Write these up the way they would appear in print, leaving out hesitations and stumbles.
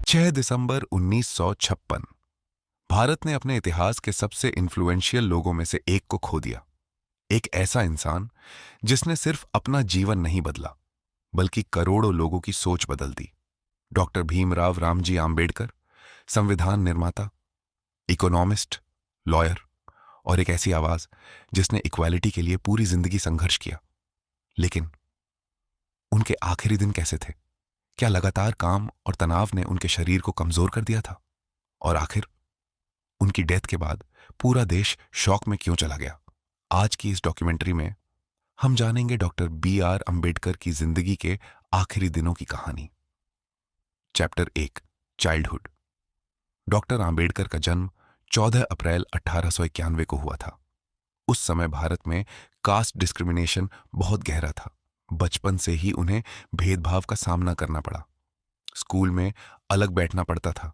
6 दिसंबर 1956 भारत ने अपने इतिहास के सबसे इन्फ्लुएंशियल लोगों में से एक को खो दिया। एक ऐसा इंसान जिसने सिर्फ अपना जीवन नहीं बदला बल्कि करोड़ों लोगों की सोच बदल दी। डॉक्टर भीमराव रामजी आम्बेडकर, संविधान निर्माता, इकोनॉमिस्ट, लॉयर और एक ऐसी आवाज जिसने इक्वालिटी के लिए पूरी जिंदगी संघर्ष किया। लेकिन उनके आखिरी दिन कैसे थे? क्या लगातार काम और तनाव ने उनके शरीर को कमजोर कर दिया था? और आखिर उनकी डेथ के बाद पूरा देश शॉक में क्यों चला गया? आज की इस डॉक्यूमेंट्री में हम जानेंगे डॉक्टर B.R. अंबेडकर की जिंदगी के आखिरी दिनों की कहानी। Chapter 1, childhood. डॉक्टर अंबेडकर का जन्म 14 अप्रैल 1891 को हुआ था। उस समय भारत में कास्ट डिस्क्रिमिनेशन बहुत गहरा था। बचपन से ही उन्हें भेदभाव का सामना करना पड़ा। स्कूल में अलग बैठना पड़ता था,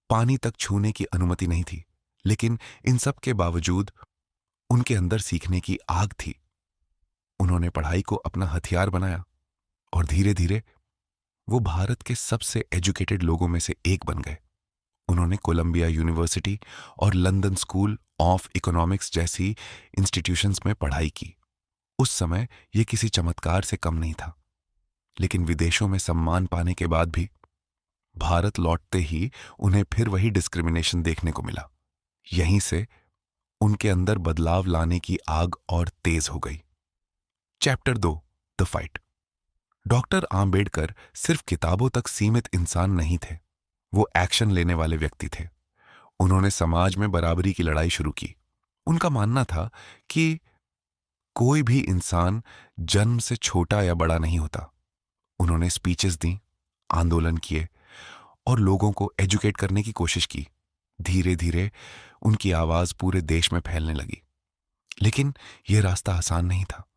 पानी तक छूने की अनुमति नहीं थी। लेकिन इन सब के बावजूद उनके अंदर सीखने की आग थी। उन्होंने पढ़ाई को अपना हथियार बनाया और धीरे धीरे वो भारत के सबसे एजुकेटेड लोगों में से एक बन गए। उन्होंने कोलंबिया यूनिवर्सिटी और लंदन स्कूल ऑफ इकोनॉमिक्स जैसी इंस्टीट्यूशंस में पढ़ाई की। उस समय यह किसी चमत्कार से कम नहीं था। लेकिन विदेशों में सम्मान पाने के बाद भी भारत लौटते ही उन्हें फिर वही डिस्क्रिमिनेशन देखने को मिला। यहीं से उनके अंदर बदलाव लाने की आग और तेज हो गई। Chapter 2, the fight. Doctor Ambedkar सिर्फ किताबों तक सीमित इंसान नहीं थे, वो एक्शन लेने वाले व्यक्ति थे। उन्होंने समाज में बराबरी की लड़ाई शुरू की। उनका मानना था कि कोई भी इंसान जन्म से छोटा या बड़ा नहीं होता। उन्होंने स्पीचेस दी, आंदोलन किए और लोगों को एजुकेट करने की कोशिश की। धीरे धीरे उनकी आवाज पूरे देश में फैलने लगी। लेकिन यह रास्ता आसान नहीं था।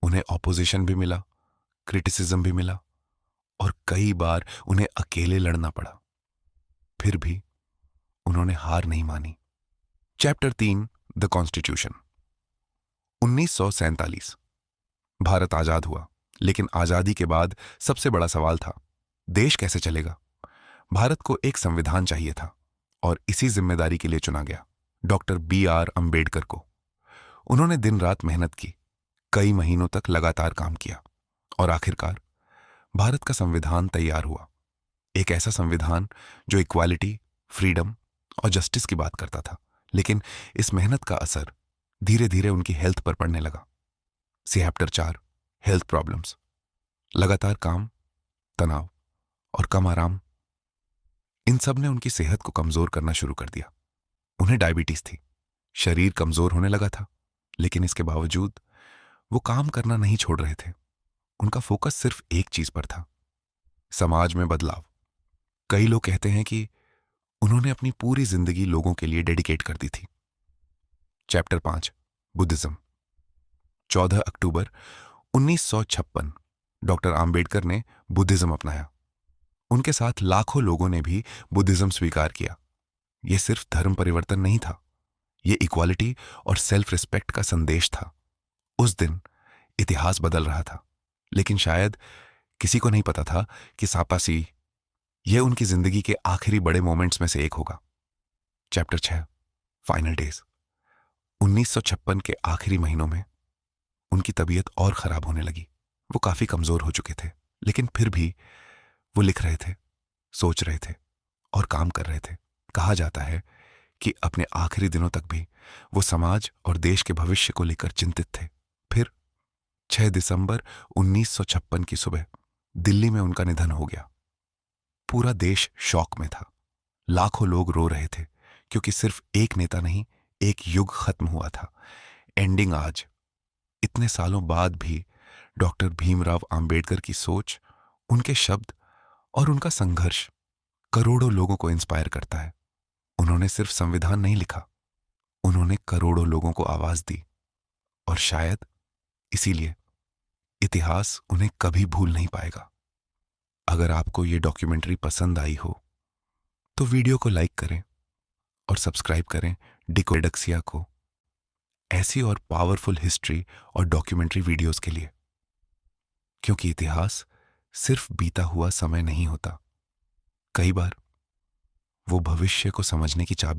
उन्हें ऑपोजिशन भी मिला, क्रिटिसिज्म भी मिला और कई बार उन्हें अकेले लड़ना पड़ा। फिर भी उन्होंने हार नहीं मानी। Chapter 3, the constitution. 1947 भारत आजाद हुआ। लेकिन आजादी के बाद सबसे बड़ा सवाल था, देश कैसे चलेगा? भारत को एक संविधान चाहिए था और इसी जिम्मेदारी के लिए चुना गया डॉक्टर B.R. अंबेडकर को। उन्होंने दिन रात मेहनत की, कई महीनों तक लगातार काम किया और आखिरकार भारत का संविधान तैयार हुआ। एक ऐसा संविधान जो इक्वालिटी, फ्रीडम और जस्टिस की बात करता था। लेकिन इस मेहनत का असर धीरे धीरे उनकी हेल्थ पर पड़ने लगा। Chapter 4, health problems. लगातार काम, तनाव और कम आराम, इन सब ने उनकी सेहत को कमजोर करना शुरू कर दिया। उन्हें डायबिटीज थी, शरीर कमजोर होने लगा था। लेकिन इसके बावजूद वो काम करना नहीं छोड़ रहे थे। उनका फोकस सिर्फ एक चीज पर था, समाज में बदलाव। कई लोग कहते हैं कि उन्होंने अपनी पूरी जिंदगी लोगों के लिए डेडिकेट कर दी थी। Chapter 5, Buddhism. 14 अक्टूबर 1956 डॉक्टर आम्बेडकर ने बुद्धिज्म अपनाया। उनके साथ लाखों लोगों ने भी बुद्धिज्म स्वीकार किया। यह सिर्फ धर्म परिवर्तन नहीं था, यह इक्वालिटी और सेल्फ रिस्पेक्ट का संदेश था। उस दिन इतिहास बदल रहा था, लेकिन शायद किसी को नहीं पता था कि सापासी यह उनकी जिंदगी के आखिरी बड़े मोमेंट्स में से एक होगा। Chapter 6, final days. 1956 के आखिरी महीनों में उनकी तबीयत और खराब होने लगी। वो काफी कमजोर हो चुके थे, लेकिन फिर भी वो लिख रहे थे, सोच रहे थे और काम कर रहे थे। कहा जाता है कि अपने आखिरी दिनों तक भी वो समाज और देश के भविष्य को लेकर चिंतित थे। फिर 6 दिसंबर 1956 की सुबह दिल्ली में उनका निधन हो गया। पूरा देश शॉक में था। लाखों लोग रो रहे थे क्योंकि सिर्फ एक नेता नहीं, एक युग खत्म हुआ था। एंडिंग आज, इतने सालों बाद भी डॉक्टर भीमराव अंबेडकर की सोच, उनके शब्द और उनका संघर्ष करोड़ों लोगों को इंस्पायर करता है। उन्होंने सिर्फ संविधान नहीं लिखा, उन्होंने करोड़ों लोगों को आवाज दी और शायद इसीलिए इतिहास उन्हें कभी भूल नहीं पाएगा। अगर आपको ये डॉक्यूमेंट्री पसंद आई हो तो वीडियो को लाइक करें और सब्सक्राइब करें डिकोडेक्सिया को, ऐसी और पावरफुल हिस्ट्री और डॉक्यूमेंट्री वीडियोस के लिए। क्योंकि इतिहास सिर्फ बीता हुआ समय नहीं होता, कई बार वो भविष्य को समझने की चाबी